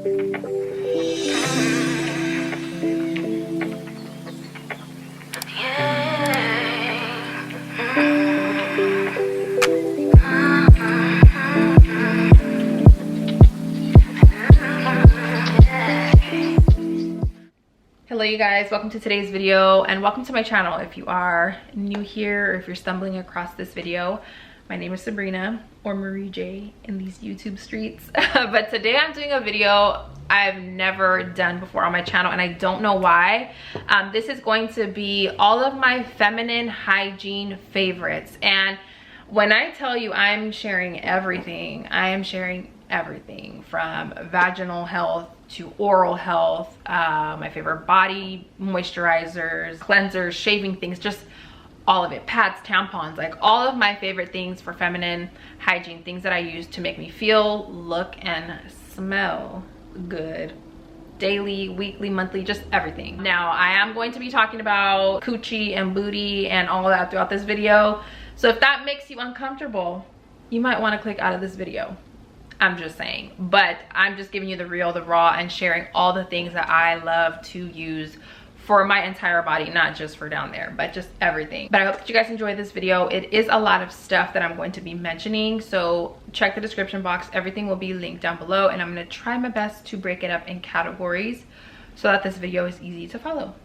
Hello you guys, welcome to today's video and welcome to my channel. If you are new here or if you're stumbling across this video, my name is Sabrina, or Marie J in these YouTube streets. But today I'm doing a video I've never done before on my channel and I don't know why. This is going to be all of my feminine hygiene favorites, and when I tell you I'm sharing everything, I am sharing everything from vaginal health to oral health, my favorite body moisturizers, cleansers, shaving things, just all of it, pads, tampons, like all of my favorite things for feminine hygiene, things that I use to make me feel, look, and smell good daily, weekly, monthly, just everything. Now I am going to be talking about coochie and booty and all of that throughout this video, so if that makes you uncomfortable, you might want to click out of this video. I'm just saying, but I'm just giving you the real, the raw, and sharing all the things that I love to use for my entire body, not just for down there, but just everything. But I hope that you guys enjoy this video. It is a lot of stuff that I'm going to be mentioning, so check the description box. Everything will be linked down below, and I'm going to try my best to break it up in categories so that this video is easy to follow.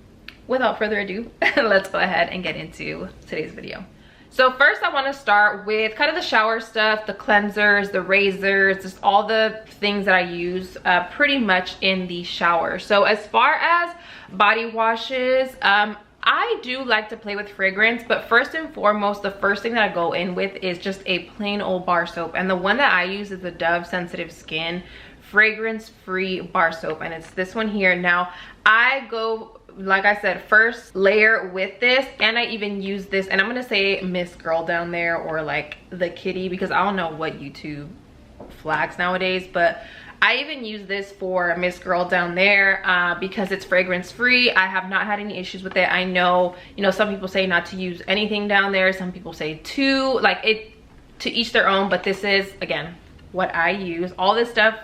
Without further ado, let's go ahead and get into today's video. So first I want to start with kind of the shower stuff, the cleansers, the razors, just all the things that I use pretty much in the shower. So as far as body washes, I do like to play with fragrance, but first and foremost, the first thing that I go in with is just a plain old bar soap. And the one that I use is the Dove Sensitive Skin fragrance-free bar soap, and it's this one here. Now I go, like I said, first layer with this, and I even use this, and I'm gonna say Miss Girl down there, or like the kitty, because I don't know what YouTube flags nowadays, but I even use this for Miss Girl down there because it's fragrance free. I have not had any issues with it. I know, you know, some people say not to use anything down there, some people say to, like, it to each their own, but this is, again, what I use. All this stuff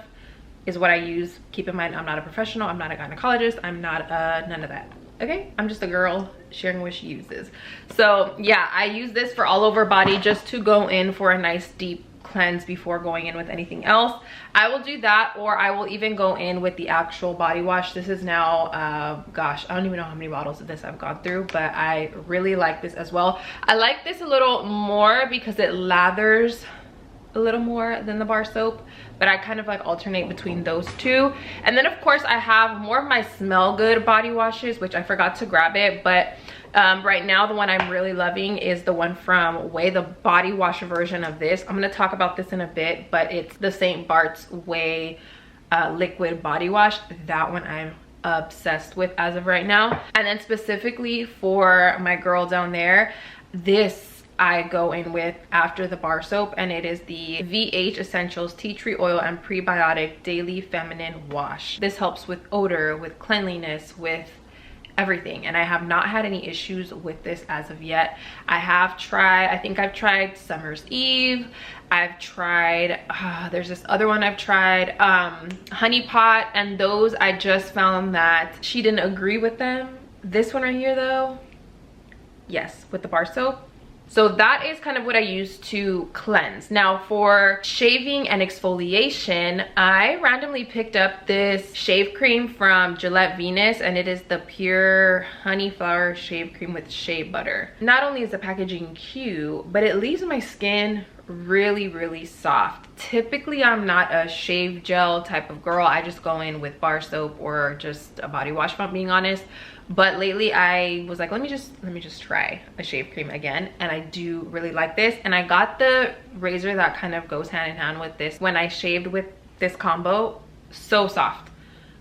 is what I use. Keep in mind, I'm not a professional, I'm not a gynecologist, I'm not none of that, okay? I'm just a girl sharing what she uses. So yeah, I use this for all over body, just to go in for a nice deep cleanse before going in with anything else. I will do that, or I will even go in with the actual body wash. This is now gosh, I don't even know how many bottles of this I've gone through, but I really like this as well. I like this a little more because it lathers a little more than the bar soap, but I kind of like alternate between those two. And then of course I have more of my smell good body washes, which I forgot to grab it, but right now the one I'm really loving is the one from Way, the body wash version of this. I'm going to talk about this in a bit, but it's the St. Bart's Way liquid body wash. That one I'm obsessed with as of right now. And then specifically for my girl down there, this I go in with after the bar soap, and it is the VH Essentials Tea Tree Oil and Prebiotic Daily Feminine Wash. This helps with odor, with cleanliness, with everything, and I have not had any issues with this as of yet. I have tried, I think I've tried Summer's Eve, I've tried there's this other one I've tried, Honey Pot, and those I just found that she didn't agree with them. This one right here though, yes, with the bar soap. So that is kind of what I use to cleanse. Now for shaving and exfoliation, I randomly picked up this shave cream from Gillette Venus, and it is the Pure Honey Flower Shave Cream with shea butter. Not only is the packaging cute, but it leaves my skin really soft. Typically I'm not a shave gel type of girl. I just go in with bar soap or just a body wash, if I'm being honest. But lately I was like, let me just try a shave cream again, and I do really like this. And I got the razor that kind of goes hand in hand with this when I shaved with this combo. So soft,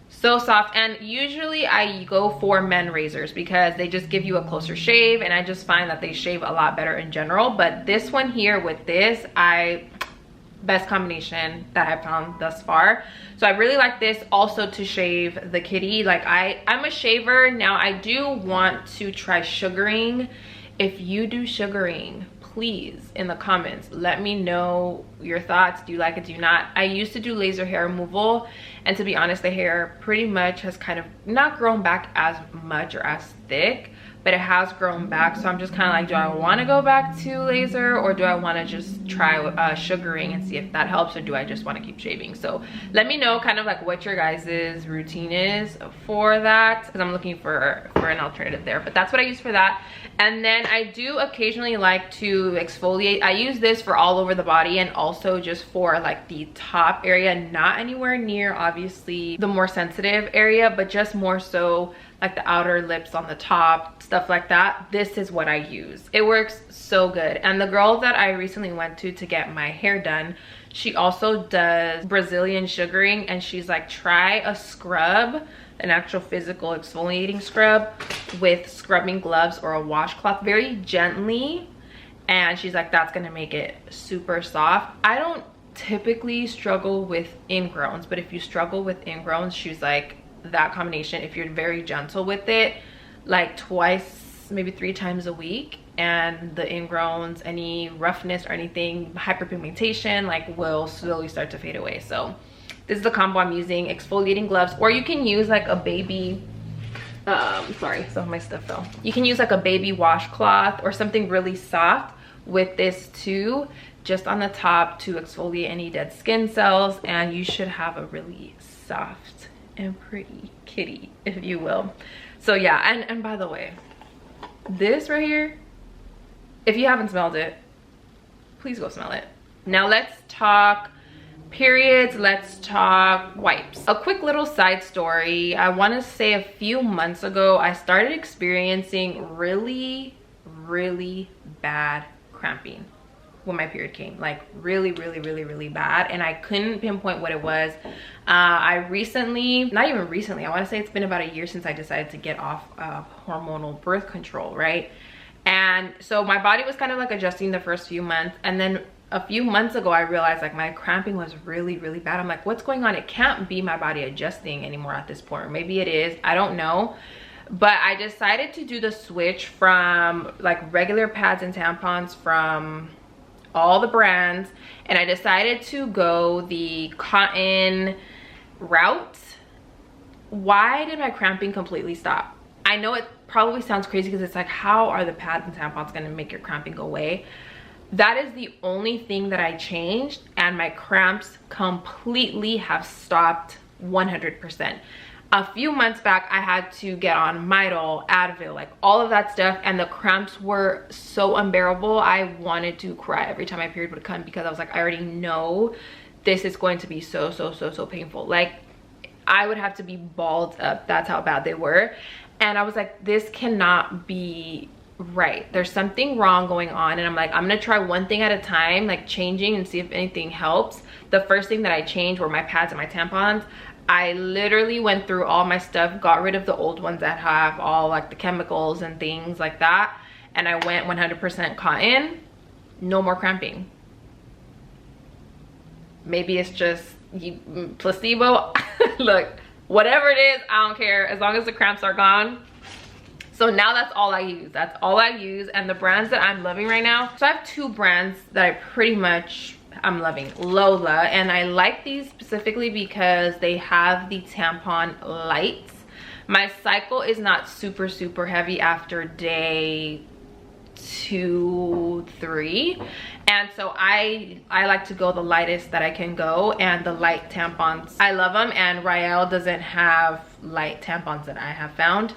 so soft. And usually I go for men razors because they just give you a closer shave, and I just find that they shave a lot better in general. But this one here with this, best combination that I've found thus far. So I really like this also to shave the kitty. Like I'm a shaver now. I do want to try sugaring. If you do sugaring, please, in the comments, let me know your thoughts. Do you like it? Do you not? I used to do laser hair removal, and to be honest, the hair pretty much has kind of not grown back as much or as thick, but it has grown back. So I'm just kind of like, do I want to go back to laser, or do I want to just try sugaring and see if that helps, or do I just want to keep shaving? So let me know kind of like what your guys' routine is for that, because I'm looking for an alternative there. But that's what I use for that. And then I do occasionally like to exfoliate. I use this for all over the body, and also just for like the top area, not anywhere near obviously the more sensitive area, but just more so like the outer lips on the top, stuff like that. This is what I use. It works so good. And the girl that I recently went to get my hair done, she also does Brazilian sugaring, and she's like, try a scrub, an actual physical exfoliating scrub with scrubbing gloves or a washcloth very gently, and she's like, that's gonna make it super soft. I don't typically struggle with ingrowns, but if you struggle with ingrowns, she's like, that combination, if you're very gentle with it, like twice, maybe 3 times a week, and the ingrowns, any roughness or anything, hyperpigmentation, like will slowly start to fade away. So this is the combo I'm using. Exfoliating gloves, or you can use like a baby sorry, some of my stuff fell. You can use like a baby washcloth or something really soft with this too, just on the top to exfoliate any dead skin cells, and you should have a really soft and pretty kitty, if you will. So yeah, and by the way, this right here, if you haven't smelled it, please go smell it. Now let's talk periods, let's talk wipes. A quick little side story. I want to say a few months ago, I started experiencing really bad cramping when my period came, like really bad, and I couldn't pinpoint what it was. I recently, not even recently, I want to say it's been about a year since I decided to get off hormonal birth control, right? And so my body was kind of like adjusting the first few months, and then a few months ago I realized like my cramping was really bad. I'm like, what's going on? It can't be my body adjusting anymore at this point, or maybe it is, I don't know. But I decided to do the switch from like regular pads and tampons from all the brands, and I decided to go the cotton route. Why did my cramping completely stop? I know it probably sounds crazy, because it's like, how are the pads and tampons going to make your cramping go away? That is the only thing that I changed, and my cramps completely have stopped 100%. A few months back, I had to get on Midol, Advil, like all of that stuff, and the cramps were so unbearable. I wanted to cry every time my period would come, because I was like, I already know this is going to be so painful. Like, I would have to be balled up. That's how bad they were. And I was like, this cannot be right. There's something wrong going on. And I'm like, I'm gonna try one thing at a time, like changing, and see if anything helps. The first thing that I changed were my pads and my tampons. I literally went through all my stuff, got rid of the old ones that have all like the chemicals and things like that, and I went 100% cotton. No more cramping. Maybe it's just placebo. Look, whatever it is, I don't care, as long as the cramps are gone. So now that's all I use. That's all I use. And the brands that I'm loving right now, so I have 2 brands that I pretty much I'm loving. Lola, and I like these specifically because they have the tampon lights. My cycle is not super heavy after day 2, 3, and so I like to go the lightest that I can go, and the light tampons, I love them. And Rael doesn't have light tampons that I have found,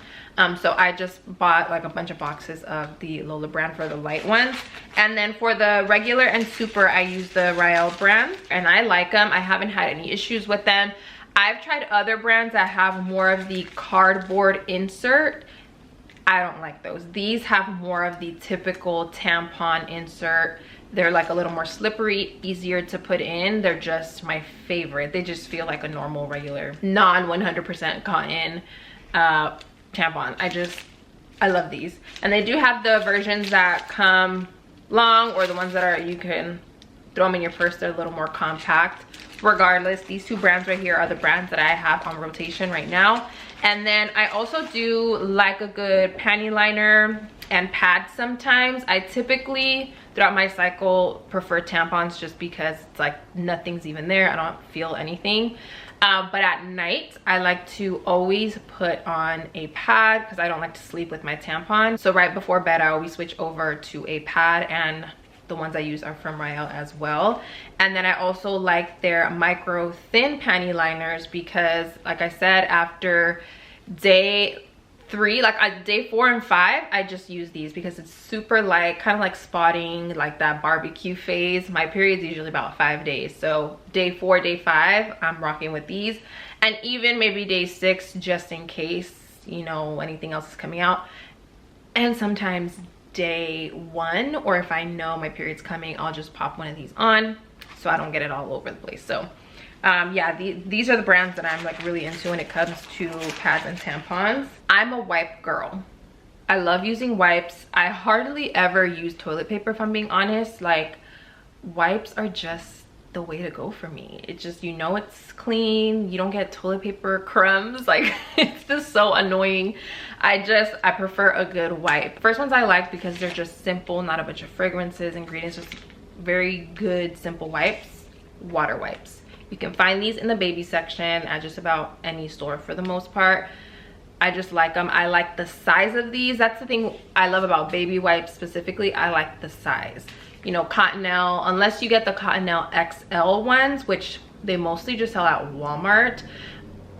so I just bought like a bunch of boxes of the Lola brand for the light ones. And then for the regular and super, I use the Rael brand, and I like them. I haven't had any issues with them. I've tried other brands that have more of the cardboard insert. I don't like those. These have more of the typical tampon insert. They're like a little more slippery, easier to put in. They're just my favorite. They just feel like a normal, regular, non 100% cotton tampon. I love these. And they do have the versions that come long, or the ones that are, you can throw them in your purse. They're a little more compact. Regardless, these 2 brands right here are the brands that I have on rotation right now. And then I also do like a good panty liner and pads sometimes. I typically throughout my cycle, prefer tampons just because it's like nothing's even there. I don't feel anything. But at night, I like to always put on a pad because I don't like to sleep with my tampon. So right before bed, I always switch over to a pad, and the ones I use are from Rael as well. And then I also like their micro thin panty liners because, like I said, after day 3, like day 4 and 5, I just use these because it's super light, kind of like spotting, like that barbecue phase. My period's usually about 5 days, so day 4, day 5, I'm rocking with these, and even maybe day 6, just in case, you know, anything else is coming out. And sometimes day 1, or if I know my period's coming, I'll just pop one of these on so I don't get it all over the place. So yeah, these are the brands that I'm like really into when it comes to pads and tampons. I'm a wipe girl. I love using wipes. I hardly ever use toilet paper, if I'm being honest. Like, wipes are just the way to go for me. It's just, you know, it's clean, you don't get toilet paper crumbs. Like, it's just so annoying. I prefer a good wipe. First ones I like because they're just simple, not a bunch of fragrances, ingredients, just very good simple wipes. Water wipes. You can find these in the baby section at just about any store for the most part. I just like them. I like the size of these. That's the thing I love about baby wipes specifically. I like the size. You know, Cottonelle, unless you get the Cottonelle XL ones, which they mostly just sell at Walmart.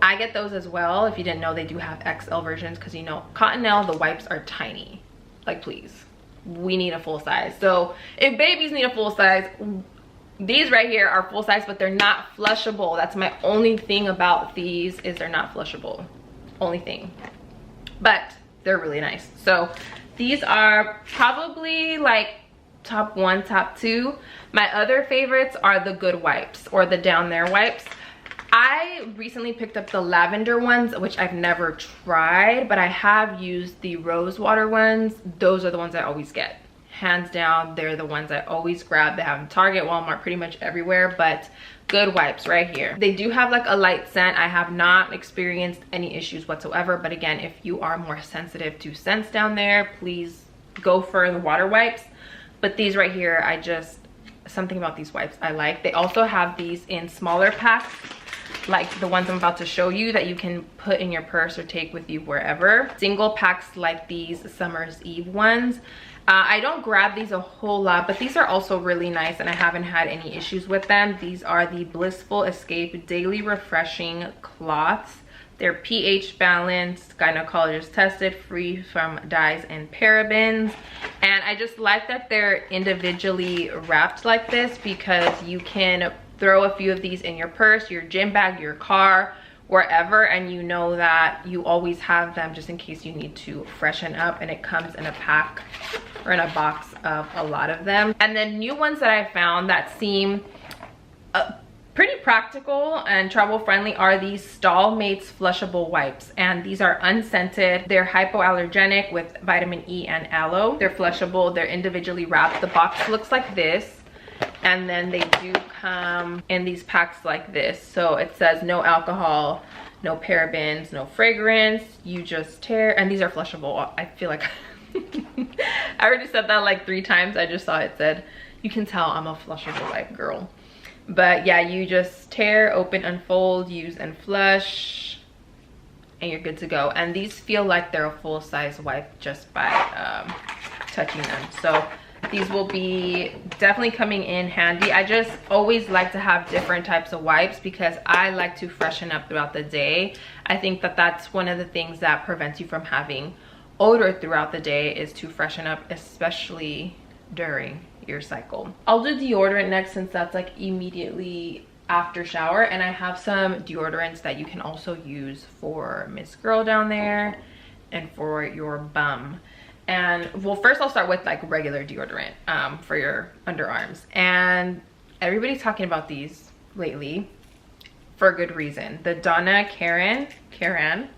I get those as well. If you didn't know, they do have XL versions because, you know, Cottonelle, the wipes are tiny. Like, please, we need a full size. So if babies need a full size, these right here are full size, but they're not flushable. That's my only thing about these, is they're not flushable. Only thing. But they're really nice. So these are probably like top 1, top 2. My other favorites are the good wipes, or the down there wipes. I recently picked up the lavender ones, which I've never tried, but I have used the rose water ones. Those are the ones I always get. Hands down, they're the ones I always grab. They have in Target, Walmart, pretty much everywhere. But good wipes right here. They do have like a light scent. I have not experienced any issues whatsoever, but again, if you are more sensitive to scents down there, please go for the water wipes. But these right here, something about these wipes I like. They also have these in smaller packs, like the ones I'm about to show you, that you can put in your purse or take with you wherever. Single packs like these Summer's Eve ones. I don't grab these a whole lot, but these are also really nice and I haven't had any issues with them. These are the Blissful Escape Daily Refreshing Cloths. They're pH balanced, gynecologist tested, free from dyes and parabens. And I just like that they're individually wrapped like this, because you can throw a few of these in your purse, your gym bag, your car, wherever, and you know that you always have them just in case you need to freshen up. And it comes in a pack or in a box of a lot of them. And then new ones that I found that seem pretty practical and travel friendly are these Stallmates flushable wipes, and these are unscented. They're hypoallergenic with vitamin E and aloe. They're flushable, they're individually wrapped. The box looks like this, and then they do come in these packs like this. So it says no alcohol, no parabens, no fragrance, you just tear. And these are flushable. I feel like I already said that like 3 times. I just saw it said, you can tell I'm a flushable wipe girl. But yeah, you just tear, open, unfold, use and flush, and you're good to go. And these feel like they're a full-size wipe just by touching them. So these will be definitely coming in handy. I just always like to have different types of wipes because I like to freshen up throughout the day. I think that that's one of the things that prevents you from having odor throughout the day, is to freshen up, especially during your cycle. I'll do deodorant next, since that's like immediately after shower, and I have some deodorants that you can also use for Miss Girl down there and for your bum. And well, first I'll start with like regular deodorant for your underarms, and everybody's talking about these lately for a good reason. The Donna Karan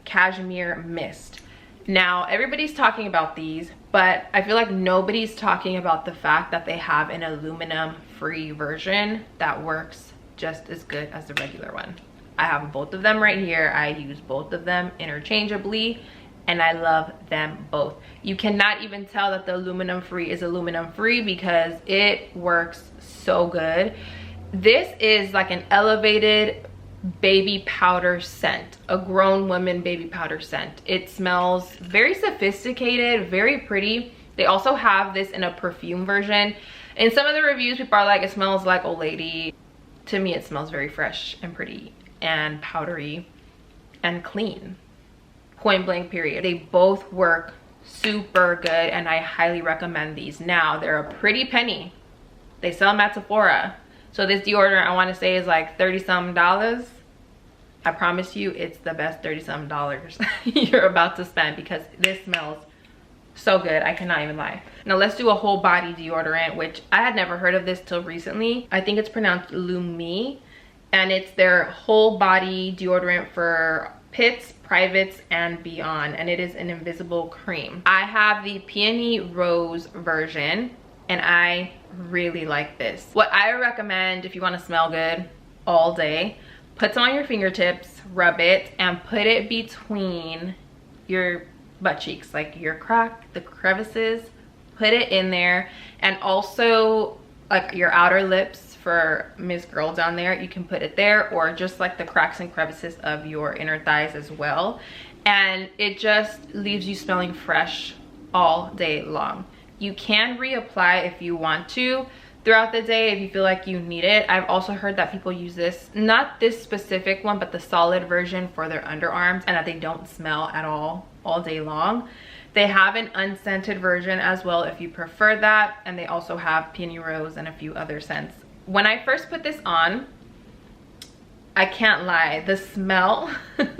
Cashmere Mist. Now everybody's talking about these, but I feel like nobody's talking about the fact that they have an aluminum free version that works just as good as the regular one. I have both of them right here. I use both of them interchangeably, and I love them both. You cannot even tell that the aluminum free is aluminum free because it works so good. This is like an elevated baby powder scent, a grown woman baby powder scent. It smells very sophisticated, very pretty. They also have this in a perfume version. In some of the reviews, people are like, it smells like old lady. To me, it smells very fresh and pretty and powdery and clean. Point blank period. They both work super good, and I highly recommend these. Now, they're a pretty penny. They sell them at Sephora. So this deodorant, I want to say, is like $30-something. I promise you, it's the best $30-something you're about to spend, because this smells so good. I cannot even lie. Now let's do a whole body deodorant, which I had never heard of this till recently. I think it's pronounced Lumi, and it's their whole body deodorant for pits, privates, and beyond, and it is an invisible cream. I have the Peony Rose version, and I really like this. What I recommend if you want to smell good all day, put some on your fingertips, rub it, and put it between your butt cheeks, like your crack, the crevices, put it in there, and also like your outer lips for Miss Girl down there, you can put it there, or just like the cracks and crevices of your inner thighs as well, and it just leaves you smelling fresh all day long. You can reapply if you want to throughout the day if you feel like you need it. I've also heard that people use this, not this specific one, but the solid version for their underarms, and that they don't smell at all day long. They have an unscented version as well if you prefer that, and they also have Peony Rose and a few other scents. When I first put this on, I can't lie, the smell,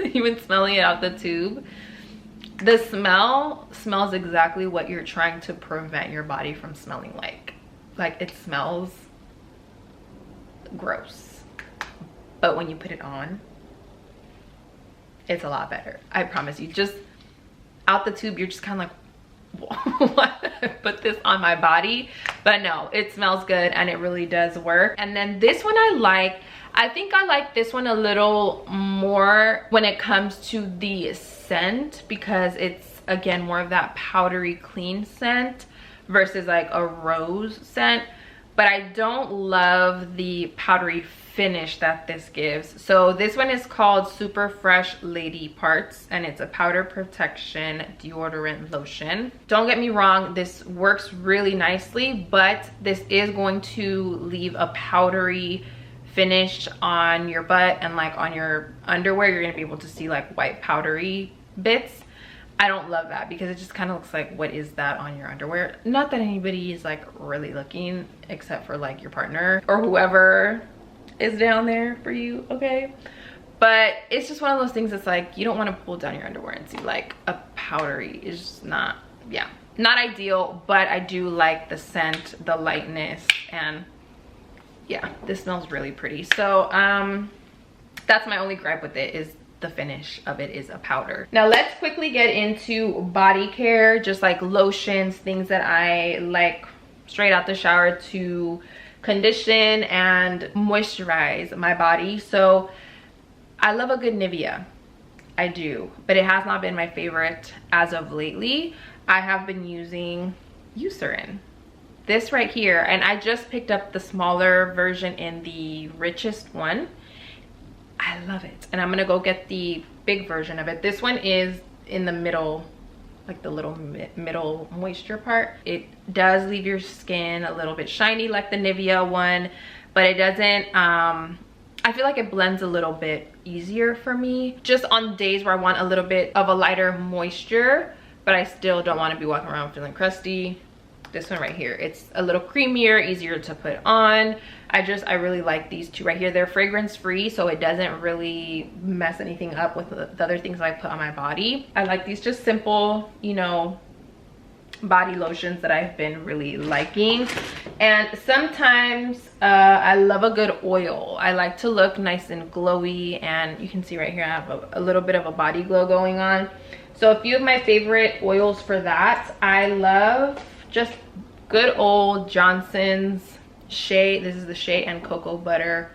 even smelling it out the tube, the smell smells exactly what you're trying to prevent your body from smelling like. Like, it smells gross, but when you put it on, it's a lot better. I promise you. Just out the tube, you're just kind of like, what? I put this on my body? But no, it smells good and it really does work. And then this one I think I like this one a little more when it comes to the scent, because it's, again, more of that powdery clean scent versus like a rose scent. But I don't love the powdery finish that this gives. So this one is called Super Fresh Lady Parts, and it's a powder protection deodorant lotion. Don't get me wrong, this works really nicely, but this is going to leave a powdery finish on your butt, and like on your underwear you're gonna be able to see like white powdery bits. I don't love that, because it just kind of looks like, what is that on your underwear? Not that anybody is like really looking, except for like your partner or whoever is down there for you, okay? But it's just one of those things that's like, you don't want to pull down your underwear and see like a powdery. Is just not, yeah, not ideal. But I do like the scent, the lightness, and yeah, this smells really pretty. So that's my only gripe with it, is the finish of it is a powder. Now let's quickly get into body care, just like lotions, things that I like straight out the shower to condition and moisturize my body. So I love a good Nivea, I do, but it has not been my favorite as of lately. I have been using Eucerin, this right here, and I just picked up the smaller version in the richest one. I love it, and I'm gonna go get the big version of it. This one is in the middle, like the little middle moisture part. It does leave your skin a little bit shiny like the Nivea one, but it doesn't, I feel like it blends a little bit easier for me, just on days where I want a little bit of a lighter moisture, but I still don't want to be walking around feeling crusty. This one right here, it's a little creamier, easier to put on. I really like these two right here. They're fragrance free, so it doesn't really mess anything up with the other things I put on my body. I like these just simple, you know, body lotions that I've been really liking. And sometimes I love a good oil. I like to look nice and glowy, and you can see right here I have a little bit of a body glow going on. So a few of my favorite oils for that, I love just good old Johnson's Shea. This is the Shea and Cocoa Butter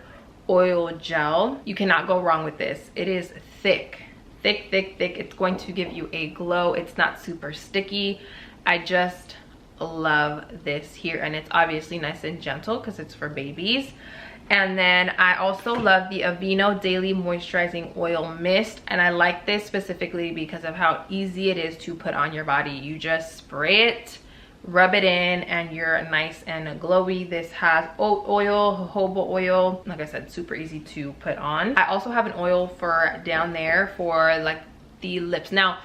Oil Gel. You cannot go wrong with this. It is thick, thick, thick, thick. It's going to give you a glow. It's not super sticky. I just love this here, and it's obviously nice and gentle because it's for babies. And then I also love the Aveeno Daily Moisturizing Oil Mist, and I like this specifically because of how easy it is to put on your body. You just spray it, rub it in, and you're nice and glowy. This has oat oil, jojoba oil. Like I said, super easy to put on. I also have an oil for down there for like the lips. Now,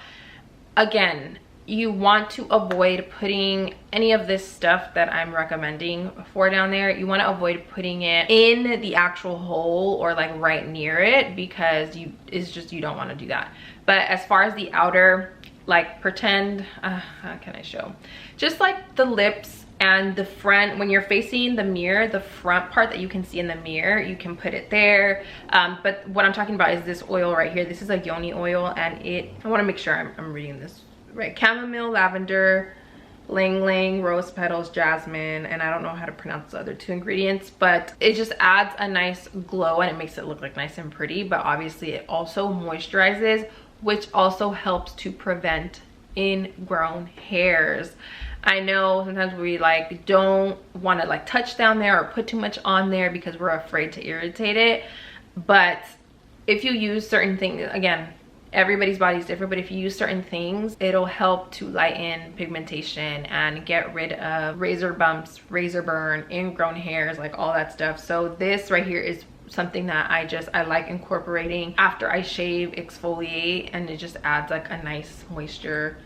again, you want to avoid putting any of this stuff that I'm recommending for down there. You want to avoid putting it in the actual hole or like right near it, because you don't want to do that. But as far as the outer, like pretend, how can I show? Just like the lips and the front, when you're facing the mirror, the front part that you can see in the mirror, you can put it there. But what I'm talking about is this oil right here. This is a yoni oil, and I want to make sure I'm reading this right. Chamomile, lavender, lang lang, rose petals, jasmine, and I don't know how to pronounce the other two ingredients, but it just adds a nice glow and it makes it look like nice and pretty. But obviously it also moisturizes, which also helps to prevent ingrown hairs. I know sometimes we like don't want to like touch down there or put too much on there because we're afraid to irritate it. But if you use certain things, again, everybody's body is different, but if you use certain things, it'll help to lighten pigmentation and get rid of razor bumps, razor burn, ingrown hairs, like all that stuff. So this right here is something that I like incorporating after I shave, exfoliate, and it just adds like a nice moisture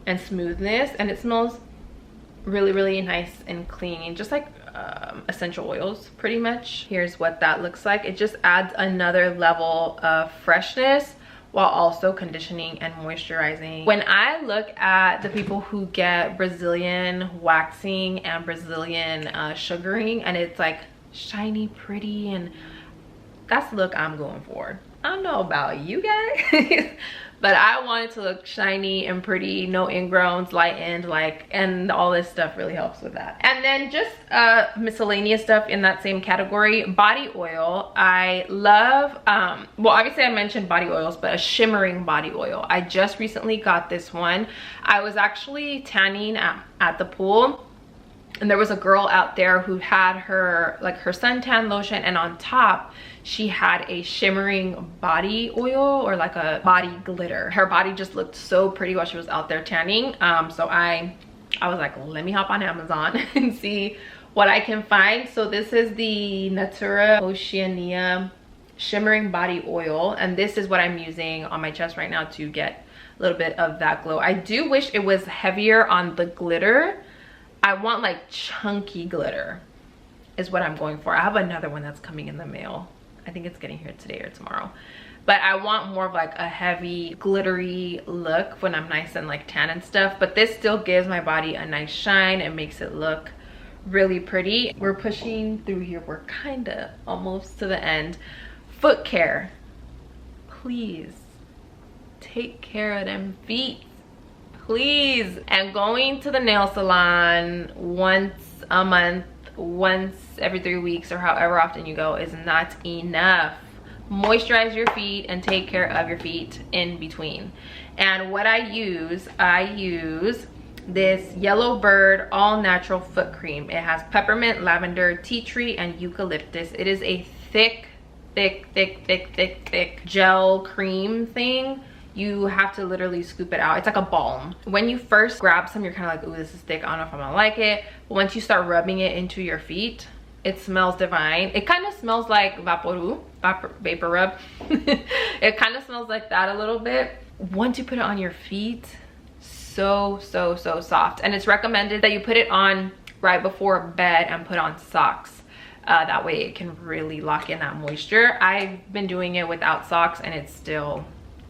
and smoothness, and it smells really, really nice and clean, just like essential oils pretty much. Here's what that looks like. It just adds another level of freshness while also conditioning and moisturizing. When I look at the people who get Brazilian waxing and Brazilian sugaring, and it's like shiny, pretty, and that's the look I'm going for. I don't know about you guys, but I want it to look shiny and pretty, no ingrowns, lightened, like, and all this stuff really helps with that. And then just miscellaneous stuff in that same category. Body oil, I love, well, obviously I mentioned body oils, but a shimmering body oil. I just recently got this one. I was actually tanning at the pool, and there was a girl out there who had her suntan lotion, and on top she had a shimmering body oil or like a body glitter. Her body just looked so pretty while she was out there tanning. So I was like, let me hop on Amazon and see what I can find. So this is the Natura Oceania shimmering body oil, and this is what I'm using on my chest right now to get a little bit of that glow. I do wish it was heavier on the glitter. I want like chunky glitter is what I'm going for. I have another one that's coming in the mail. I think it's getting here today or tomorrow. But I want more of like a heavy glittery look when I'm nice and like tan and stuff. But this still gives my body a nice shine and makes it look really pretty. We're pushing through here. We're kind of almost to the end. Foot care. Please take care of them feet. Please. And going to the nail salon once a month, once every 3 weeks, or however often you go, is not enough. Moisturize your feet and take care of your feet in between. And what I use this Yellow Bird all natural foot cream. It has peppermint, lavender, tea tree, and eucalyptus. It is a thick gel cream thing. You have to literally scoop it out. It's like a balm. When you first grab some, you're kind of like, ooh, this is thick, I don't know if I'm gonna like it. But once you start rubbing it into your feet, it smells divine. It kind of smells like vapor rub. It kind of smells like that a little bit. Once you put it on your feet, so soft. And it's recommended that you put it on right before bed and put on socks. That way it can really lock in that moisture. I've been doing it without socks, and it still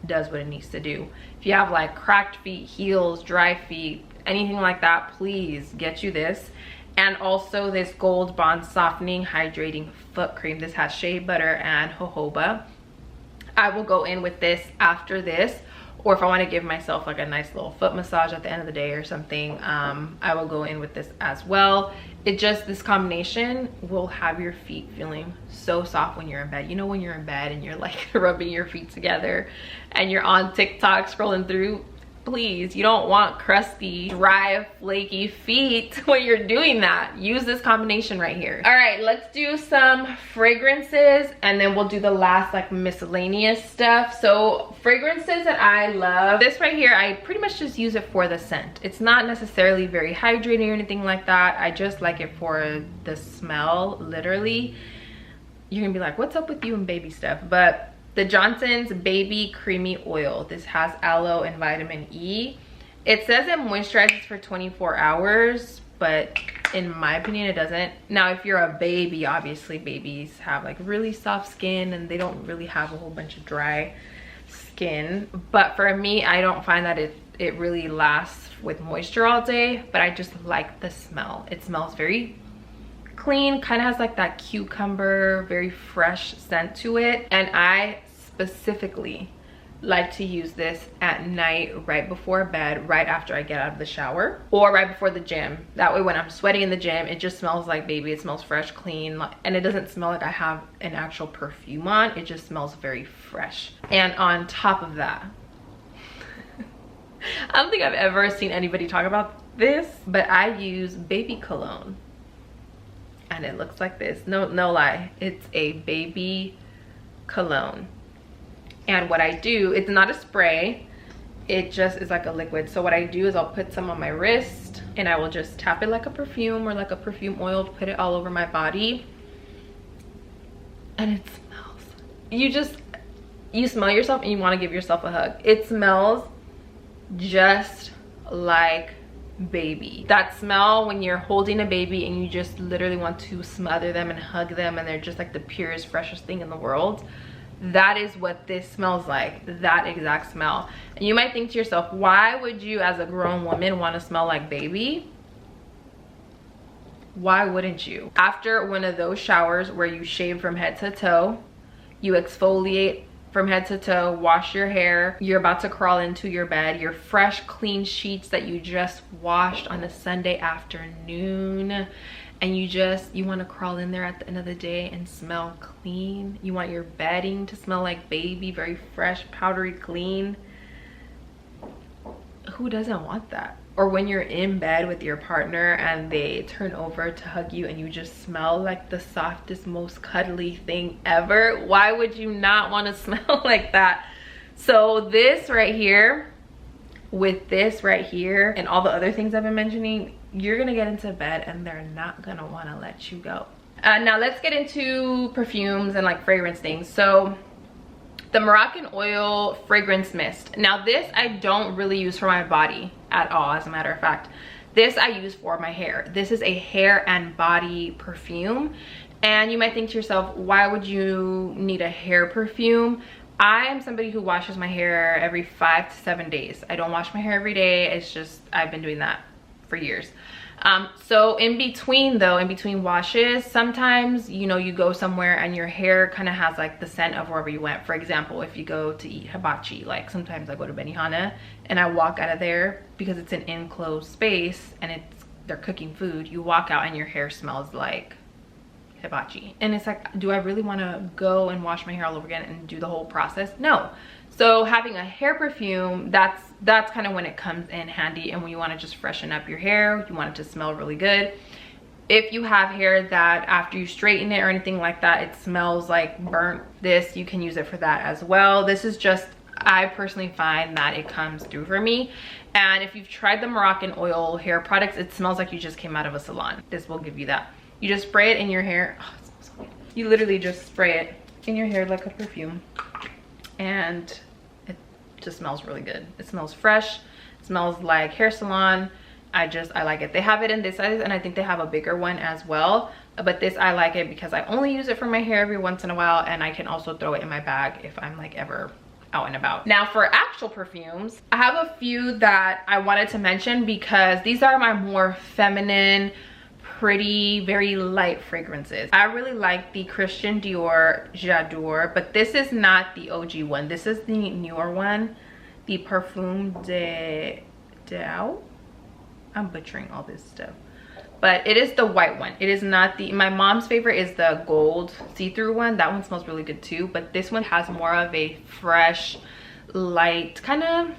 does what it needs to do. If you have like cracked feet, heels, dry feet, anything like that, please get you this. And also this Gold Bond Softening Hydrating Foot Cream. This has shea butter and jojoba. I will go in with this after this, or if I want to give myself like a nice little foot massage at the end of the day or something, I will go in with this as well. This combination will have your feet feeling so soft when you're in bed. You know, when you're in bed and you're like rubbing your feet together and you're on TikTok scrolling through, please, you don't want crusty, dry, flaky feet when you're doing that. Use this combination right here. All right, let's do some fragrances and then we'll do the last like miscellaneous stuff. So fragrances that I love, this right here, I pretty much just use it for the scent. It's not necessarily very hydrating or anything like that. I just like it for the smell, literally. You're gonna be like, what's up with you and baby stuff? But the Johnson's Baby Creamy Oil. This has aloe and vitamin E. It says it moisturizes for 24 hours, but in my opinion, it doesn't. Now, if you're a baby, obviously babies have like really soft skin and they don't really have a whole bunch of dry skin. But for me, I don't find that it really lasts with moisture all day, but I just like the smell. It smells very clean, kind of has like that cucumber, very fresh scent to it. And I specifically like to use this at night, right before bed, right after I get out of the shower, or right before the gym. That way when I'm sweating in the gym, it just smells like baby. It smells fresh, clean, and it doesn't smell like I have an actual perfume on. It just smells very fresh. And on top of that, I don't think I've ever seen anybody talk about this, but I use baby cologne. And it looks like this. No lie, it's a baby cologne. And what I do, it's not a spray, it just is like a liquid. So what I do is I'll put some on my wrist and I will just tap it like a perfume or like a perfume oil, put it all over my body, and it smells, you smell yourself and you want to give yourself a hug. It smells just like baby. That smell when you're holding a baby and you just literally want to smother them and hug them and they're just like the purest, freshest thing in the world. That is what this smells like, that exact smell. And you might think to yourself, why would you as a grown woman want to smell like baby? Why wouldn't you? After one of those showers where you shave from head to toe, you exfoliate from head to toe, wash your hair, you're about to crawl into your bed, your fresh, clean sheets that you just washed on a Sunday afternoon, and you want to crawl in there at the end of the day and smell clean. You want your bedding to smell like baby, very fresh, powdery clean. Who doesn't want that? Or when you're in bed with your partner and they turn over to hug you and you just smell like the softest, most cuddly thing ever. Why would you not want to smell like that? So this right here, with this right here and all the other things I've been mentioning, you're gonna get into bed and they're not gonna want to let you go. Now let's get into perfumes and like fragrance things. So the Moroccan Oil Fragrance Mist. Now this I don't really use for my body at all, as a matter of fact. This I use for my hair. This is a hair and body perfume. And you might think to yourself, why would you need a hair perfume? I am somebody who washes my hair every 5 to 7 days. I don't wash my hair every day. It's just, I've been doing that for years. So in between washes, sometimes, you know, you go somewhere and your hair kind of has like the scent of wherever you went. For example, if you go to eat hibachi, like sometimes I go to Benihana and I walk out of there because it's an enclosed space and they're cooking food. You walk out and your hair smells like hibachi. And it's like, do I really want to go and wash my hair all over again and do the whole process? No. So having a hair perfume, that's kind of when it comes in handy, and when you want to just freshen up your hair, you want it to smell really good. If you have hair that after you straighten it or anything like that, it smells like burnt, you can use it for that as well. This is just, I personally find that it comes through for me. And if you've tried the Moroccan Oil hair products, it smells like you just came out of a salon. This will give you that. You just spray it in your hair. Oh, it smells so good. You literally just spray it in your hair like a perfume, and it just smells really good. It smells fresh. It smells like hair salon. I like it. They have it in this size, and I think they have a bigger one as well. But this, I like it because I only use it for my hair every once in a while, and I can also throw it in my bag if I'm like ever out and about. Now for actual perfumes, I have a few that I wanted to mention because these are my more feminine, pretty, very light fragrances. I really like the Christian Dior J'adore, but this is not the OG one. This is the newer one. the Perfume de I'm butchering all this stuff, but it is the white one. It is not the, my mom's favorite is the gold see-through one. That one smells really good too, but this one has more of a fresh, light, kind of,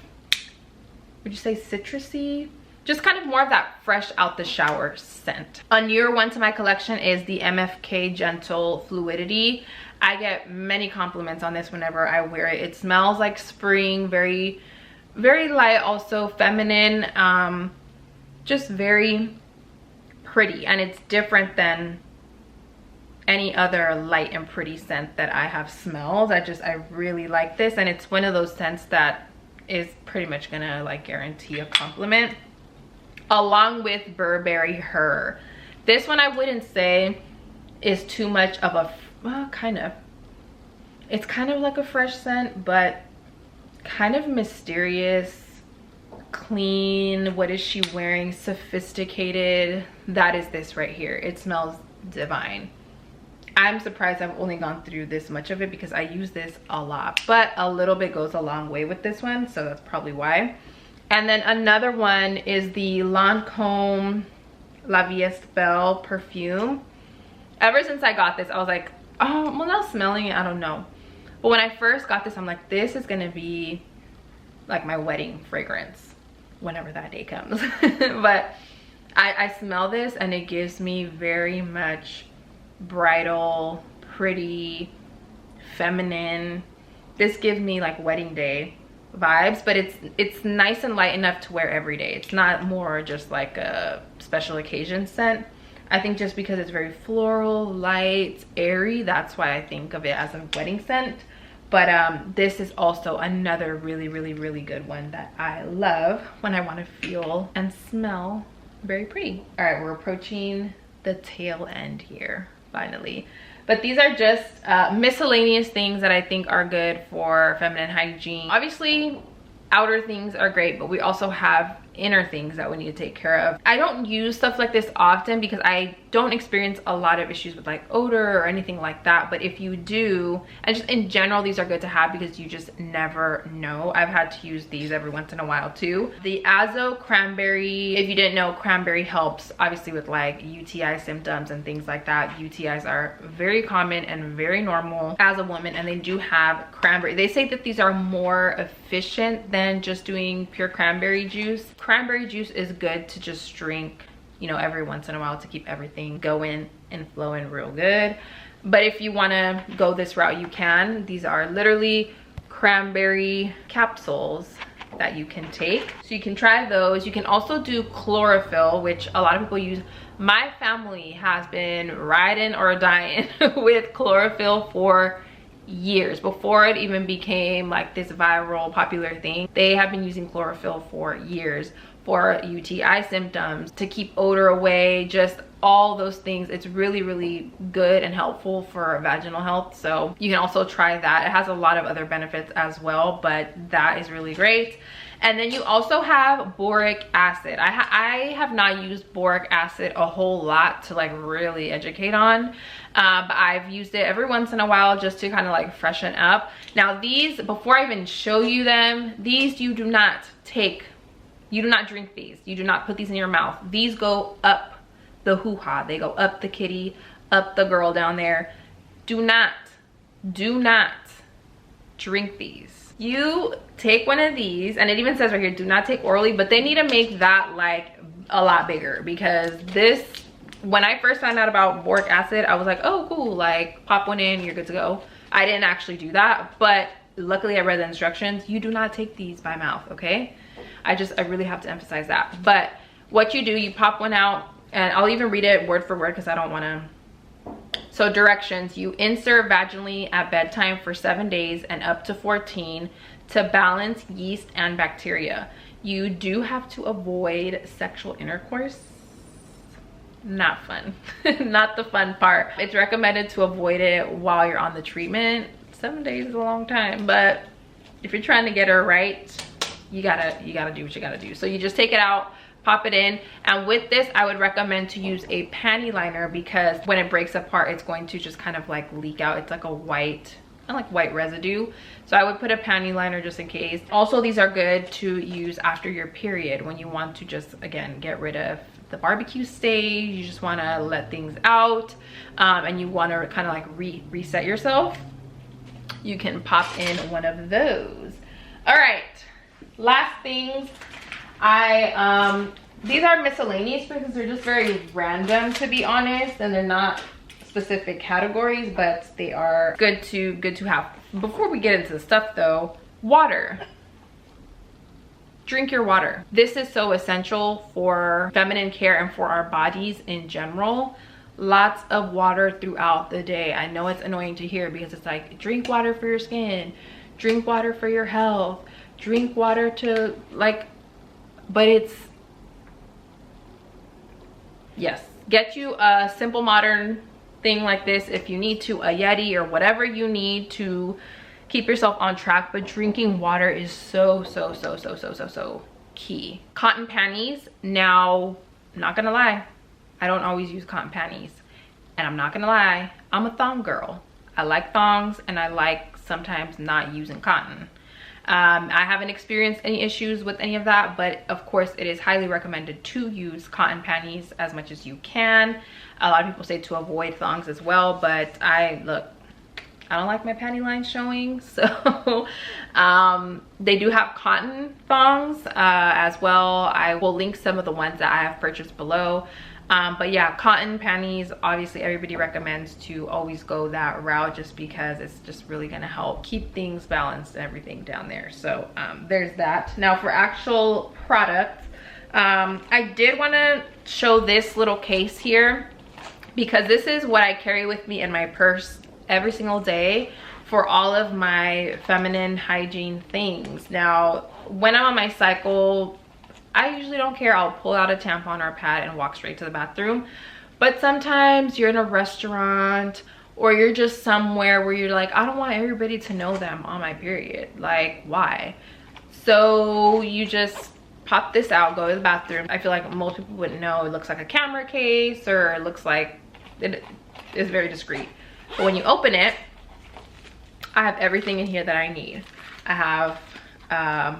would you say citrusy? Just kind of more of that fresh out the shower scent. A newer one to my collection is the MFK Gentle Fluidity. I get many compliments on this whenever I wear it. It smells like spring, very, very light, also feminine, just very pretty, and it's different than any other light and pretty scent that I have smelled. I really like this, and it's one of those scents that is pretty much gonna like guarantee a compliment, along with Burberry Her. This one I wouldn't say is too much of a, well, kind of, it's kind of like a fresh scent, but kind of mysterious, clean. What is she wearing? Sophisticated. That is this right here. It smells divine. I'm surprised I've only gone through this much of it because I use this a lot, but a little bit goes a long way with this one, so that's probably why. And then another one is the Lancome La Vie Est Belle Perfume. Ever since I got this, I was like, oh, well, now smelling it, I don't know. But when I first got this, I'm like, this is gonna be like my wedding fragrance whenever that day comes. But I smell this and it gives me very much bridal, pretty, feminine. This gives me like wedding day vibes, but it's nice and light enough to wear every day. It's not more just like a special occasion scent. I think just because it's very floral, light, airy, that's why I think of it as a wedding scent. But this is also another really, really, really good one that I love when I want to feel and smell very pretty. All right, we're approaching the tail end here, finally. But these are just miscellaneous things that I think are good for feminine hygiene. Obviously, outer things are great, but we also have inner things that we need to take care of. I don't use stuff like this often because I don't experience a lot of issues with like odor or anything like that. But if you do, and just in general, these are good to have because you just never know. I've had to use these every once in a while too. The Azo Cranberry, if you didn't know, cranberry helps obviously with like UTI symptoms and things like that. UTIs are very common and very normal as a woman, and they do have cranberry. They say that these are more efficient than just doing pure cranberry juice. Cranberry juice is good to just drink, you know, every once in a while to keep everything going and flowing real good. But if you want to go this route, you can. These are literally cranberry capsules that you can take, so you can try those. You can also do chlorophyll, which a lot of people use. My family has been riding or dying with chlorophyll for years. Before it even became like this viral popular thing, they have been using chlorophyll for years for UTI symptoms, to keep odor away, just all those things. It's really, really good and helpful for vaginal health, so you can also try that. It has a lot of other benefits as well, but that is really great. And then you also have boric acid. I have not used boric acid a whole lot to like really educate on, but I've used it every once in a while just to kind of like freshen up. Now these, before I even show you them, these you do not take, you do not drink these. You do not put these in your mouth. These go up the hoo-ha. They go up the kitty, up the girl down there. Do not drink these. You take one of these, and it even says right here, do not take orally, but they need to make that like a lot bigger, because this, when I first found out about boric acid, I was like, oh cool, like pop one in, you're good to go. I didn't actually do that, but luckily I read the instructions. You do not take these by mouth, okay? I really have to emphasize that. But what you do, you pop one out, and I'll even read it word for word because I don't want to. So directions: you insert vaginally at bedtime for 7 days and up to 14 to balance yeast and bacteria. You do have to avoid sexual intercourse. Not fun. Not the fun part. It's recommended to avoid it while you're on the treatment. 7 days is a long time, but if you're trying to get her right, you gotta do what you gotta do. So you just take it out, pop it in, and with this I would recommend to use a panty liner, because when it breaks apart it's going to just kind of like leak out. It's like a white like white residue. So I would put a panty liner just in case. Also, these are good to use after your period when you want to just, again, get rid of the barbecue stage. You just want to let things out, and you want to kind of like reset yourself. You can pop in one of those. All right, last things. These are miscellaneous because they're just very random, to be honest, and they're not specific categories, but they are good to have. Before we get into the stuff though, water. Drink your water. This is so essential for feminine care and for our bodies in general. Lots of water throughout the day. I know it's annoying to hear because it's like, drink water for your skin, drink water for your health, drink water to like, but it's, yes, get you a simple modern thing like this if you need to, a Yeti or whatever you need to keep yourself on track. But drinking water is so key. Cotton panties. Now, I'm not gonna lie, I don't always use cotton panties, and I'm not gonna lie, I'm a thong girl. I like thongs, and I like sometimes not using cotton. I haven't experienced any issues with any of that, but of course it is highly recommended to use cotton panties as much as you can. A lot of people say to avoid thongs as well, but I don't like my panty line showing, so they do have cotton thongs as well. I will link some of the ones that I have purchased below. But yeah, cotton panties, obviously everybody recommends to always go that route just because it's just really gonna help keep things balanced and everything down there. So there's that. Now for actual products, I did want to show this little case here because this is what I carry with me in my purse every single day for all of my feminine hygiene things. Now, when I'm on my cycle, I usually don't care. I'll pull out a tampon or a pad and walk straight to the bathroom. But sometimes you're in a restaurant or you're just somewhere where you're like, I don't want everybody to know that I'm on my period. Like, why? So you just pop this out, go to the bathroom. I feel like most people wouldn't know. It looks like a camera case, or it looks like it is very discreet. But when you open it, I have everything in here that I need. I have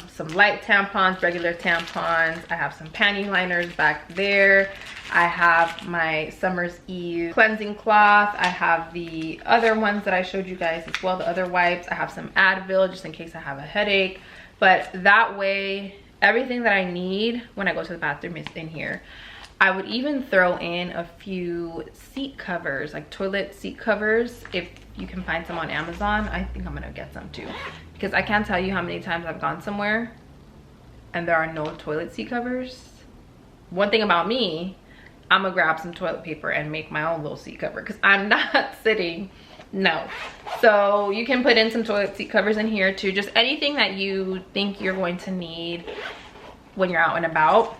some light tampons, regular tampons. I have some panty liners back there. I have my Summer's Eve cleansing cloth. I have the other ones that I showed you guys as well, the other wipes. I have some Advil just in case I have a headache. But that way, everything that I need when I go to the bathroom is in here. I would even throw in a few seat covers, like toilet seat covers. If you can find some on Amazon, I think I'm gonna get some too. Because I can't tell you how many times I've gone somewhere and there are no toilet seat covers. One thing about me, I'm gonna grab some toilet paper and make my own little seat cover because I'm not sitting, no. So you can put in some toilet seat covers in here too. Just anything that you think you're going to need when you're out and about.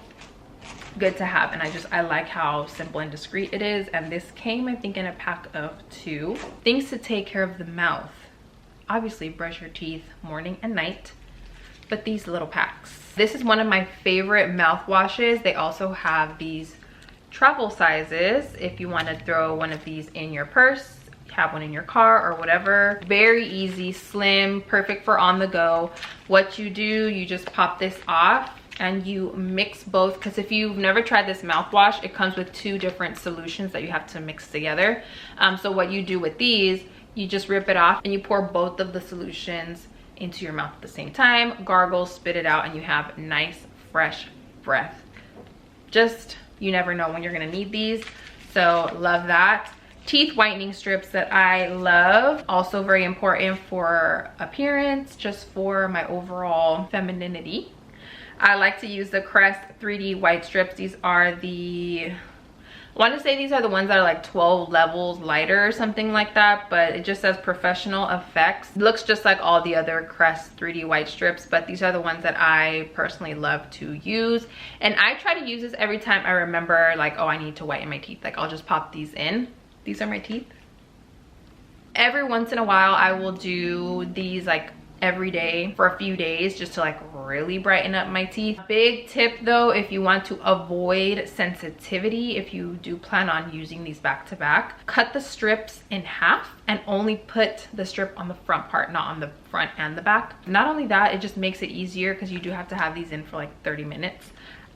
Good to have. And I like how simple and discreet it is. And this came, I think, in a pack of 2. Things to take care of the mouth. Obviously brush your teeth morning and night, but these little packs. This is one of my favorite mouthwashes. They also have these travel sizes if you want to throw one of these in your purse, have one in your car or whatever. Very easy, slim, perfect for on the go. What you do, you just pop this off and you mix both, because if you've never tried this mouthwash, it comes with 2 different solutions that you have to mix together. So what you do with these, you just rip it off and you pour both of the solutions into your mouth at the same time, gargle, spit it out, and you have nice fresh breath. Just, you never know when you're gonna need these, so love that. Teeth whitening strips that I love, also very important for appearance, just for my overall femininity. I like to use the Crest 3D white strips. These are the, I want to say these are the ones that are like 12 levels lighter or something like that, but it just says professional effects. It looks just like all the other Crest 3D white strips, but these are the ones that I personally love to use. And I try to use this every time I remember, like, oh, I need to whiten my teeth. Like, I'll just pop these in. These are my teeth. Every once in a while, I will do these like every day for a few days just to like really brighten up my teeth. Big tip though, if you want to avoid sensitivity, if you do plan on using these back to back, cut the strips in half and only put the strip on the front part, not on the front and the back. Not only that, it just makes it easier because you do have to have these in for like 30 minutes.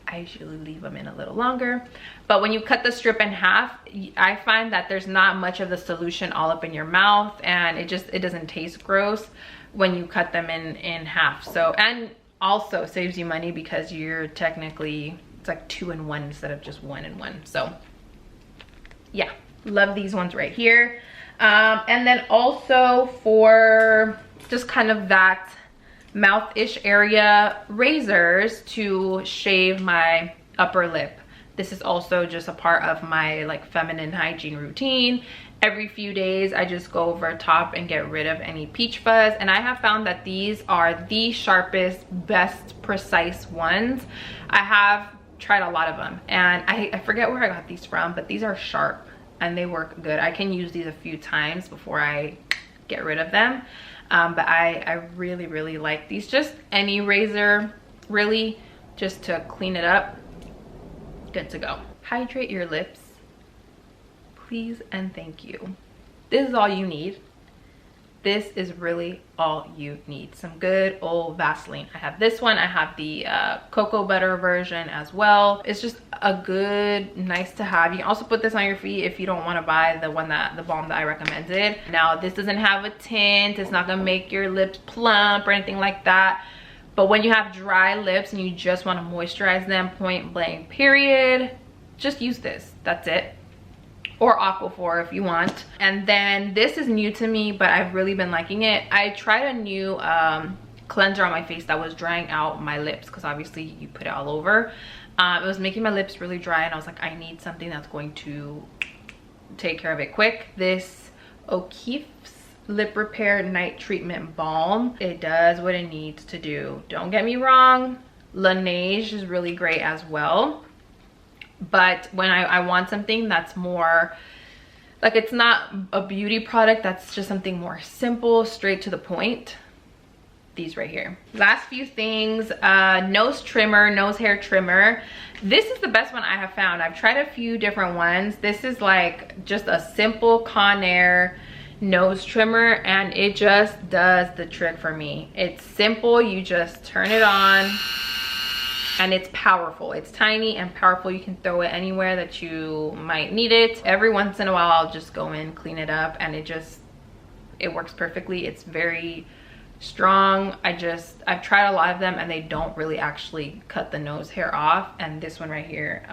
I usually leave them in a little longer, but when you cut the strip in half, I find that there's not much of the solution all up in your mouth, and it doesn't taste gross when you cut them in half. So, and also saves you money because you're technically, it's like 2 in 1 instead of just 1 in 1. So yeah, love these ones right here. And then also for just kind of that mouth-ish area, razors to shave my upper lip. This is also just a part of my like feminine hygiene routine. Every few days I just go over top and get rid of any peach fuzz, and I have found that these are the sharpest, best precise ones. I have tried a lot of them, and I forget where I got these from, but these are sharp and they work good. I can use these a few times before I get rid of them. But I really like these. Just any razor, really, just to clean it up, good to go. Hydrate your lips, please and thank you. This is all you need. This is really all you need. Some good old Vaseline. I have this one. I have the cocoa butter version as well. It's just a good, nice to have. You can also put this on your feet if you don't want to buy the balm that I recommended. Now, this doesn't have a tint. It's not gonna make your lips plump or anything like that. But when you have dry lips and you just want to moisturize them, point blank period, just use this. That's it. Or Aquaphor if you want. And then this is new to me, but I've really been liking it. I tried a new cleanser on my face that was drying out my lips, because obviously you put it all over. It was making my lips really dry, and I was like, I need something that's going to take care of it quick. This O'Keeffe's Lip Repair Night Treatment Balm. It does what it needs to do. Don't get me wrong, Laneige is really great as well. But when I want something that's more, like, it's not a beauty product, that's just something more simple, straight to the point, these right here. Last few things, nose trimmer, nose hair trimmer. This is the best one I have found. I've tried a few different ones. This is like just a simple Conair nose trimmer, and it just does the trick for me. It's simple, you just turn it on. And it's powerful. It's tiny and powerful. You can throw it anywhere that you might need it. Every once in a while, I'll just go in, clean it up, and it works perfectly. It's very strong. I've tried a lot of them, and they don't really actually cut the nose hair off. And this one right here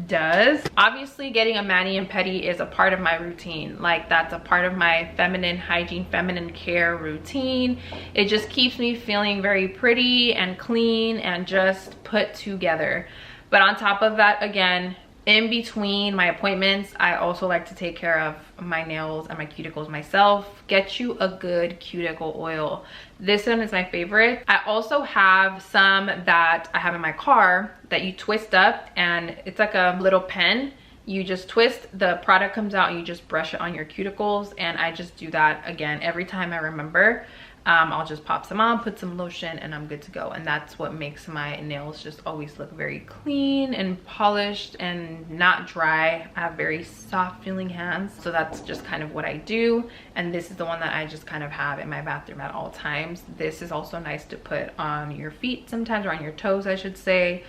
does. Obviously, getting a mani and pedi is a part of my routine. Like, that's a part of my feminine hygiene, feminine care routine. It just keeps me feeling very pretty and clean and just put together. But on top of that, again, in between my appointments, I also like to take care of my nails and my cuticles myself. Get you a good cuticle oil. This one is my favorite. I also have some that I have in my car that you twist up, and it's like a little pen. You just twist, the product comes out, and you just brush it on your cuticles. And I just do that again every time I remember. I'll just pop some on, put some lotion, and I'm good to go. And that's what makes my nails just always look very clean and polished and not dry. I have very soft feeling hands, so that's just kind of what I do. And this is the one that I just kind of have in my bathroom at all times. This is also nice to put on your feet sometimes, or on your toes, I should say.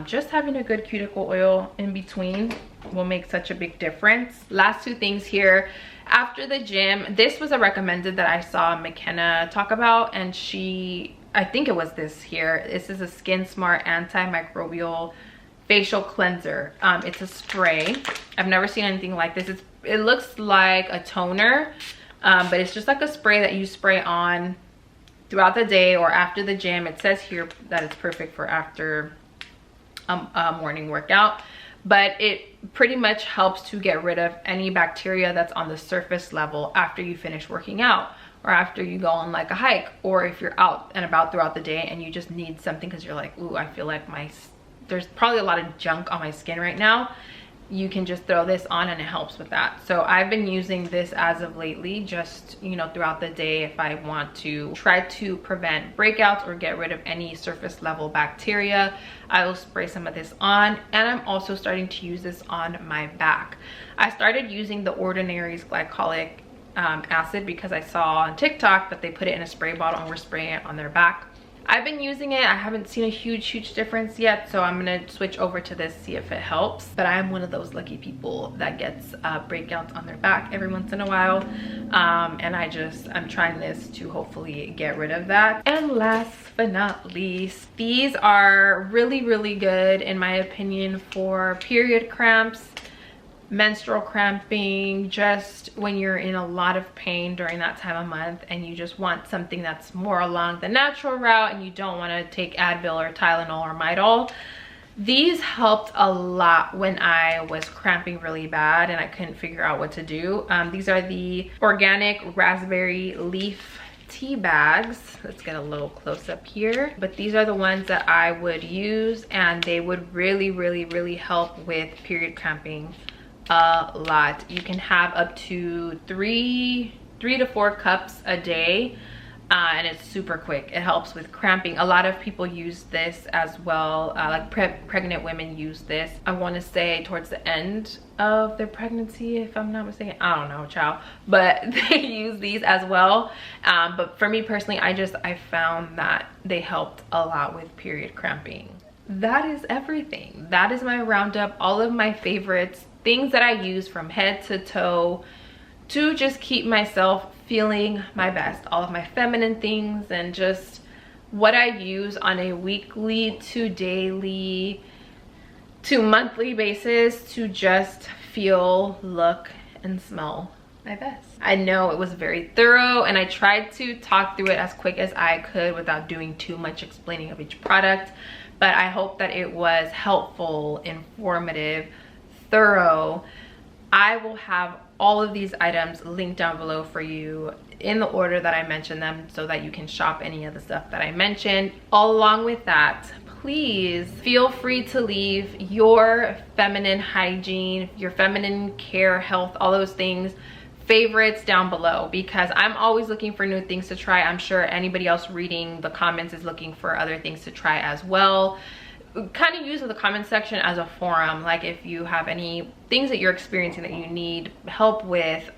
Just having a good cuticle oil in between will make such a big difference. Last two things here. After the gym, this was a recommended that I saw McKenna talk about, and I think it was this here. This is a Skin Smart Antimicrobial Facial Cleanser. It's a spray. I've never seen anything like this. It looks like a toner, but it's just like a spray that you spray on throughout the day or after the gym. It says here that it's perfect for after a morning workout. But it pretty much helps to get rid of any bacteria that's on the surface level after you finish working out, or after you go on like a hike, or if you're out and about throughout the day and you just need something because you're like, ooh, I feel like there's probably a lot of junk on my skin right now. you can just throw this on and it helps with that. So I've been using this as of lately, just, you know, throughout the day if I want to try to prevent breakouts or get rid of any surface level bacteria. I will spray some of this on, and I'm also starting to use this on my back. I started using the Ordinary's glycolic acid because I saw on TikTok that they put it in a spray bottle and were spraying it on their back. I've been using it. I haven't seen a huge difference yet, so I'm gonna switch over to this, see if it helps. But I'm one of those lucky people that gets breakouts on their back every once in a while, and I'm trying this to hopefully get rid of that. And last but not least, these are really good in my opinion for period cramps, menstrual cramping, just when you're in a lot of pain during that time of month and you just want something that's more along the natural route and you don't want to take Advil or Tylenol or Midol. These helped a lot when I was cramping really bad and I couldn't figure out what to do. These are the organic raspberry leaf tea bags. Let's get a little close up here, but these are the ones that I would use, and they would really help with period cramping a lot. You can have up to three to 4 cups a day, and it's super quick. It helps with cramping. A lot of people use this as well, like pregnant women use this, I want to say towards the end of their pregnancy, if I'm not mistaken. I don't know, child, but they use these as well. But for me personally, I found that they helped a lot with period cramping. That is everything. That is my roundup, all of my favorites, things that I use from head to toe to just keep myself feeling my best. All of my feminine things and just what I use on a weekly to daily to monthly basis to just feel, look, and smell my best. I know it was very thorough, and I tried to talk through it as quick as I could without doing too much explaining of each product, but I hope that it was helpful, informative, thorough. I will have all of these items linked down below for you in the order that I mentioned them, so that you can shop any of the stuff that I mentioned. Along with that, please feel free to leave your feminine hygiene, your feminine care, health, all those things, favorites down below, because I'm always looking for new things to try. I'm sure anybody else reading the comments is looking for other things to try as well. Kind of use the comment section as a forum. Like if you have any things that you're experiencing that you need help with,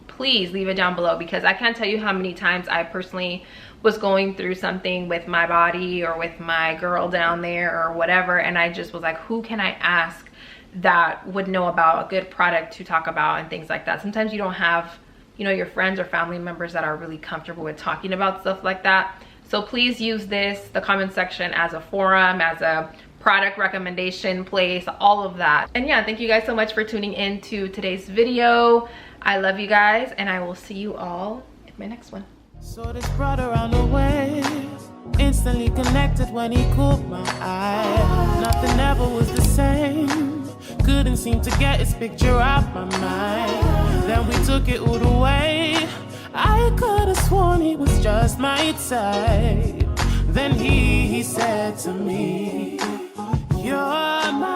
please leave it down below, because I can't tell you how many times I personally was going through something with my body or with my girl down there or whatever, and I just was like, who can I ask that would know about a good product to talk about and things like that. Sometimes you don't have, you know, your friends or family members that are really comfortable with talking about stuff like that. So please use the comment section as a forum, as a product recommendation place, all of that. And yeah, thank you guys so much for tuning in to today's video. I love you guys, and I will see you all in my next one. So this brought around the way, instantly connected when he caught my eye. Nothing ever was the same. Couldn't seem to get his picture out my mind. Then we took it all the way. I could have sworn he was just my type. Then he said to me, you're my